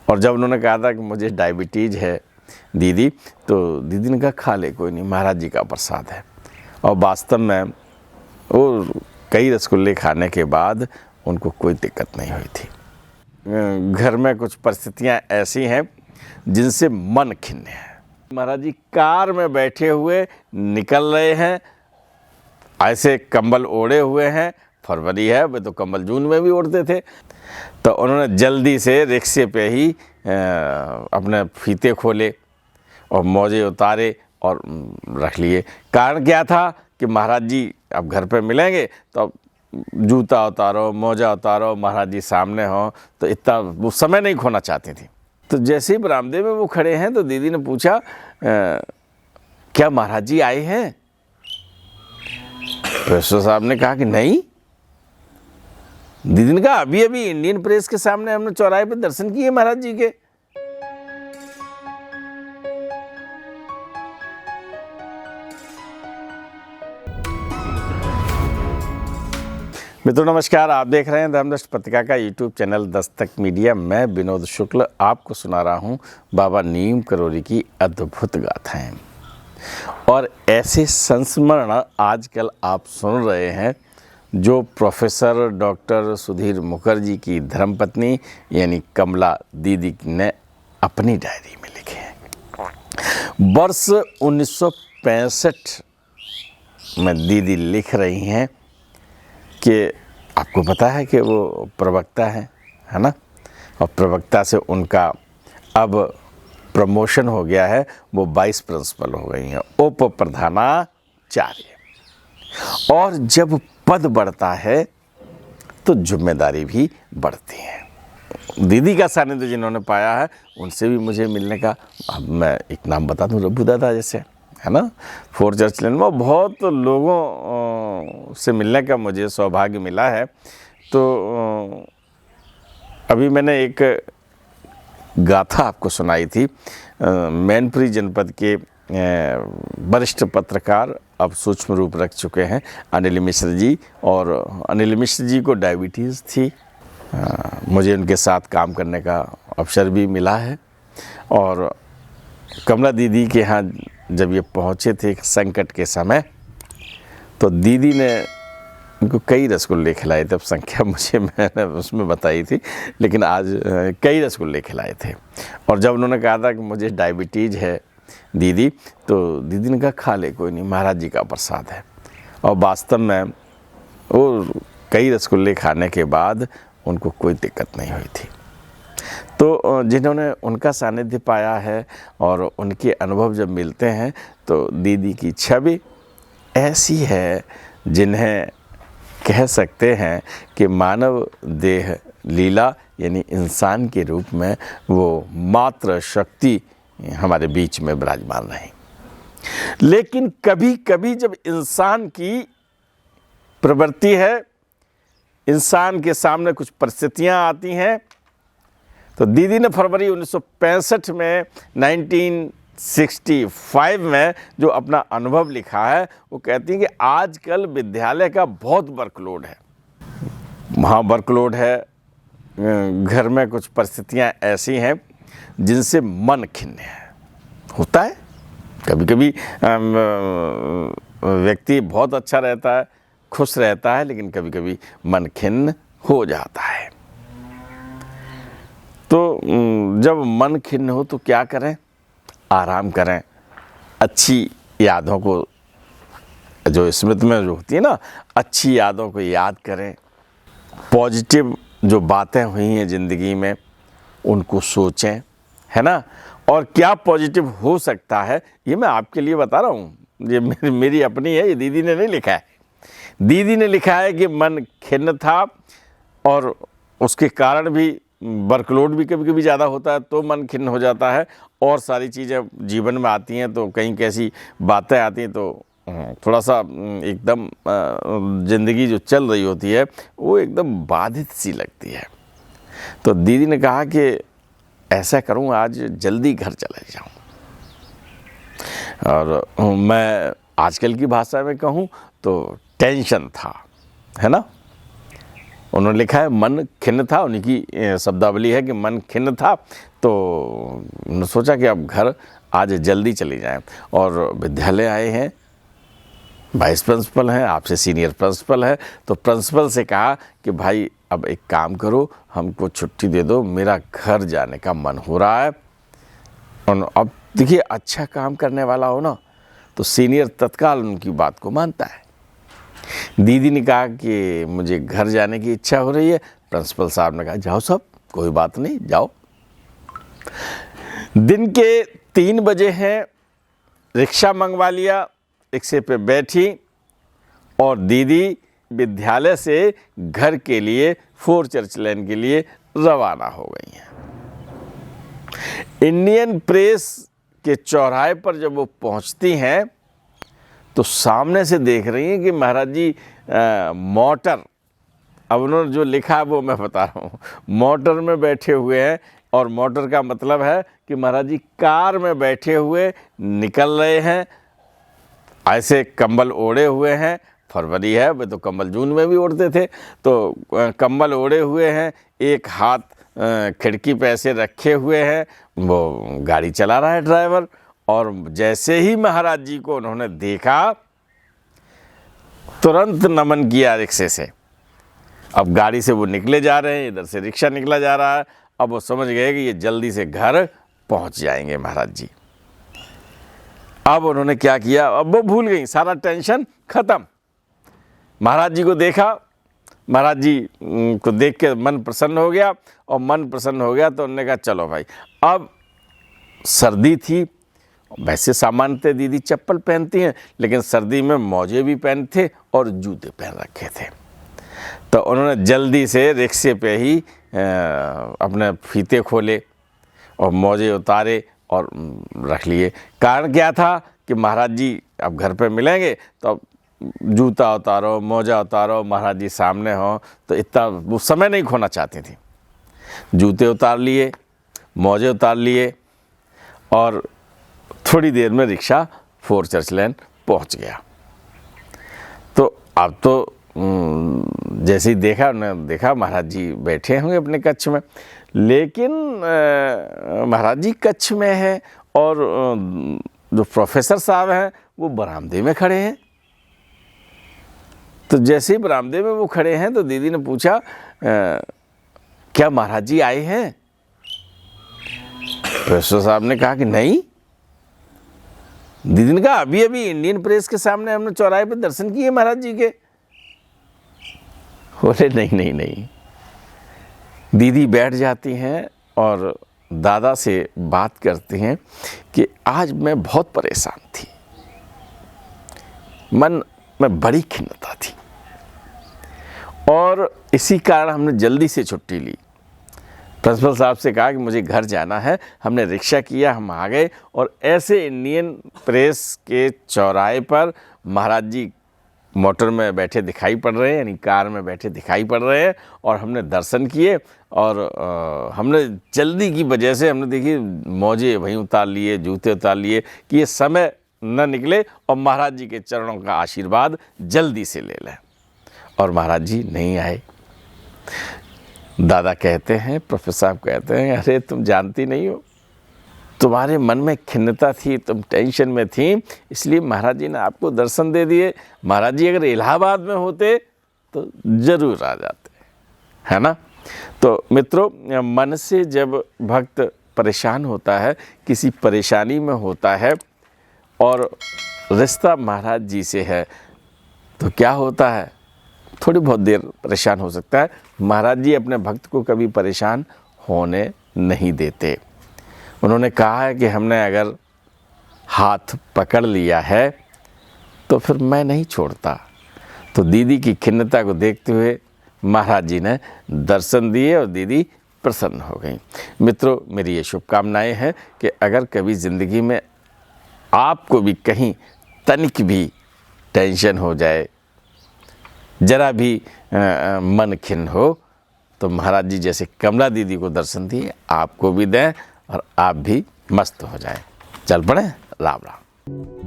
और जब उन्होंने कहा था कि मुझे डायबिटीज़ है दीदी, तो दीदी ने कहा खा ले, कोई नहीं, महाराज जी का प्रसाद है। और वास्तव में वो कई रसगुल्ले खाने के बाद उनको कोई दिक्कत नहीं हुई थी। घर में कुछ परिस्थितियां ऐसी हैं जिनसे मन खिन्न है। महाराज जी कार में बैठे हुए निकल रहे हैं, ऐसे कंबल ओढ़े हुए हैं, फरवरी है, वे तो कंबल जून में भी ओढ़ते थे। तो उन्होंने जल्दी से रिक्शे पे ही अपने फीते खोले और मोजे उतारे और रख लिए। कारण क्या था कि महाराज जी अब घर पे मिलेंगे तो अब जूता उतारो, मोजा उतारो, महाराज जी सामने हों, तो इतना वो समय नहीं खोना चाहती थी। तो जैसे ही बरामदे में वो खड़े हैं तो दीदी ने पूछा क्या महाराज जी आए हैं? प्रोफेसर साहब ने कहा कि नहीं। दीदी ने कहा अभी अभी इंडियन प्रेस के सामने हमने चौराहे पे दर्शन किए महाराज जी के। मित्रों नमस्कार, आप देख रहे हैं धर्मदृष्टि पत्रिका का यूट्यूब चैनल दस्तक मीडिया। मैं विनोद शुक्ल आपको सुना रहा हूं बाबा नीम करोली की अद्भुत गाथाएं। और ऐसे संस्मरण आजकल आप सुन रहे हैं जो प्रोफेसर डॉक्टर सुधीर मुखर्जी की धर्मपत्नी यानी कमला दीदी ने अपनी डायरी में लिखे हैं। वर्ष 1965 में दीदी लिख रही हैं कि आपको पता है कि वो प्रवक्ता है ना, और प्रवक्ता से उनका अब प्रमोशन हो गया है, वो वाइस प्रिंसिपल हो गई हैं, उप प्रधानाचार्य। और जब पद बढ़ता है तो जिम्मेदारी भी बढ़ती है। दीदी का सानिध्य जिन्होंने पाया है उनसे भी मुझे मिलने का, अब मैं एक नाम बता दूं, रब्बू दादा जैसे, है ना, 4 चर्च लेन में बहुत लोगों से मिलने का मुझे सौभाग्य मिला है। तो अभी मैंने एक गाथा आपको सुनाई थी। मैनपुरी जनपद के वरिष्ठ पत्रकार, अब सूक्ष्म रूप रख चुके हैं, अनिल मिश्र जी। और अनिल मिश्र जी को डायबिटीज़ थी। मुझे उनके साथ काम करने का अवसर भी मिला है। और कमला दीदी के यहाँ जब ये पहुँचे थे संकट के समय, तो दीदी ने उनको कई रसगुल्ले खिलाए थे। अब संख्या मैंने उसमें बताई थी, लेकिन आज कई रसगुल्ले खिलाए थे। और जब उन्होंने कहा था कि मुझे डायबिटीज़ है दीदी, तो दीदी ने कहा खा ले, कोई नहीं, महाराज जी का प्रसाद है। और वास्तव में वो कई रसगुल्ले खाने के बाद उनको कोई दिक्कत नहीं हुई थी। तो जिन्होंने उनका सानिध्य पाया है और उनके अनुभव जब मिलते हैं तो दीदी की छवि ऐसी है जिन्हें कह सकते हैं कि मानव देह लीला, यानी इंसान के रूप में वो मात्र शक्ति हमारे बीच में विराजमान रही। लेकिन कभी कभी जब इंसान की प्रवृत्ति है, इंसान के सामने कुछ परिस्थितियां आती हैं, तो दीदी ने फरवरी 1965 में 1965 में जो अपना अनुभव लिखा है, वो कहती हैं कि आजकल विद्यालय का बहुत वर्कलोड है, वहाँ वर्कलोड है, घर में कुछ परिस्थितियाँ ऐसी हैं जिनसे मन खिन्न है। होता है कभी कभी व्यक्ति बहुत अच्छा रहता है, खुश रहता है, लेकिन कभी कभी मन खिन्न हो जाता है। तो जब मन खिन्न हो तो क्या करें? आराम करें, अच्छी यादों को, जो स्मृति में जो होती है ना, अच्छी यादों को याद करें। पॉजिटिव जो बातें हुई हैं ज़िंदगी में उनको सोचें, है ना। और क्या पॉजिटिव हो सकता है ये मैं आपके लिए बता रहा हूँ, ये मेरी अपनी है, ये दीदी ने नहीं लिखा है। दीदी ने लिखा है कि मन खिन्न था और उसके कारण भी वर्कलोड भी कभी कभी ज़्यादा होता है तो मन खिन्न हो जाता है। और सारी चीज़ें जीवन में आती हैं तो कहीं कैसी बातें आती हैं तो थोड़ा सा एकदम ज़िंदगी जो चल रही होती है वो एकदम बाधित सी लगती है। तो दीदी ने कहा कि ऐसा करूं, आज जल्दी घर चले जाऊं। और मैं आजकल की भाषा में कहूं तो टेंशन था, है ना। उन्होंने लिखा है मन खिन्न था, उन्हीं की शब्दावली है कि मन खिन्न था, तो उन्होंने सोचा कि अब घर आज जल्दी चली जाएं। और विद्यालय आए हैं, वाइस प्रिंसिपल हैं, आपसे सीनियर प्रिंसिपल है, तो प्रिंसिपल से कहा कि भाई अब एक काम करो, हमको छुट्टी दे दो, मेरा घर जाने का मन हो रहा है। और अब देखिए, अच्छा काम करने वाला हो ना तो सीनियर तत्काल उनकी बात को मानता है। दीदी ने कहा कि मुझे घर जाने की इच्छा हो रही है। प्रिंसिपल साहब ने कहा जाओ साहब, कोई बात नहीं, जाओ। दिन के 3 बजे हैं, रिक्शा मंगवा लिया, रिक्शे पे बैठी और दीदी विद्यालय से घर के लिए 4 चर्च लेन के लिए रवाना हो गई हैं। इंडियन प्रेस के चौराहे पर जब वो पहुंचती हैं तो सामने से देख रही हैं कि महाराज जी मोटर, अब उन्होंने जो लिखा है वो मैं बता रहा हूँ, मोटर में बैठे हुए हैं। और मोटर का मतलब है कि महाराज जी कार में बैठे हुए निकल रहे हैं, ऐसे कंबल ओढ़े हुए हैं। फरवरी है, वे तो कंबल जून में भी ओढ़ते थे, तो कंबल ओढ़े हुए हैं, एक हाथ खिड़की पे ऐसे रखे हुए हैं, वो गाड़ी चला रहा है ड्राइवर। और जैसे ही महाराज जी को उन्होंने देखा, तुरंत नमन किया रिक्शे से। अब गाड़ी से वो निकले जा रहे हैं, इधर से रिक्शा निकला जा रहा है। अब वो समझ गए कि ये जल्दी से घर पहुंच जाएंगे महाराज जी। अब उन्होंने क्या किया, अब वो भूल गई, सारा टेंशन खत्म। महाराज जी को देखा, महाराज जी को देख के मन प्रसन्न हो गया, और मन प्रसन्न हो गया तो उन्होंने कहा चलो भाई। अब सर्दी थी, वैसे सामान्यतः दीदी चप्पल पहनती हैं, लेकिन सर्दी में मोजे भी पहनते और जूते पहन रखे थे। तो उन्होंने जल्दी से रिक्शे पे ही अपने फीते खोले और मोजे उतारे और रख लिए। कारण क्या था कि महाराज जी अब घर पे मिलेंगे तो अब जूता उतारो, मोजा उतारो, महाराज जी सामने हो, तो इतना वो समय नहीं खोना चाहती थी। जूते उतार लिए, मोजे उतार लिए, और थोड़ी देर में रिक्शा 4 चर्च लेन पहुंच गया। तो अब तो जैसे ही देखा, उन्होंने देखा महाराज जी बैठे होंगे अपने कक्ष में, लेकिन महाराज जी कक्ष में है और जो प्रोफेसर साहब हैं वो बरामदे में खड़े हैं। तो जैसे ही बरामदे में वो खड़े हैं तो दीदी ने पूछा क्या महाराज जी आए हैं? प्रोफेसर साहब ने कहा कि नहीं। दीदी ने कहा अभी अभी इंडियन प्रेस के सामने हमने चौराहे पे दर्शन किए महाराज जी के। बोले नहीं नहीं नहीं। दीदी बैठ जाती हैं और दादा से बात करती हैं कि आज मैं बहुत परेशान थी, मन में बड़ी खिन्नता थी, और इसी कारण हमने जल्दी से छुट्टी ली। प्रिंसिपल साहब से कहा कि मुझे घर जाना है, हमने रिक्शा किया, हम आ गए, और ऐसे इंडियन प्रेस के चौराहे पर महाराज जी मोटर में बैठे दिखाई पड़ रहे हैं, यानी कार में बैठे दिखाई पड़ रहे हैं, और हमने दर्शन किए। और हमने जल्दी की वजह से हमने देखिए मोजे वहीं उतार लिए, जूते उतार लिए कि ये समय न निकले और महाराज जी के चरणों का आशीर्वाद जल्दी से ले लें। और महाराज जी नहीं आए। दादा कहते हैं, प्रोफेसर साहब कहते हैं, अरे तुम जानती नहीं हो, तुम्हारे मन में खिन्नता थी, तुम टेंशन में थी, इसलिए महाराज जी ने आपको दर्शन दे दिए। महाराज जी अगर इलाहाबाद में होते तो ज़रूर आ जाते, है ना। तो मित्रों, मन से जब भक्त परेशान होता है, किसी परेशानी में होता है और रिश्ता महाराज जी से है, तो क्या होता है, थोड़ी बहुत देर परेशान हो सकता है। महाराज जी अपने भक्त को कभी परेशान होने नहीं देते। उन्होंने कहा है कि हमने अगर हाथ पकड़ लिया है तो फिर मैं नहीं छोड़ता। तो दीदी की खिन्नता को देखते हुए महाराज जी ने दर्शन दिए और दीदी प्रसन्न हो गई। मित्रों, मेरी ये शुभकामनाएं हैं कि अगर कभी ज़िंदगी में आपको भी कहीं तनिक भी टेंशन हो जाए, जरा भी मन खिन्न हो, तो महाराज जी जैसे कमला दीदी को दर्शन दिए, आपको भी दें और आप भी मस्त हो जाएं। चल पड़े। राम राम।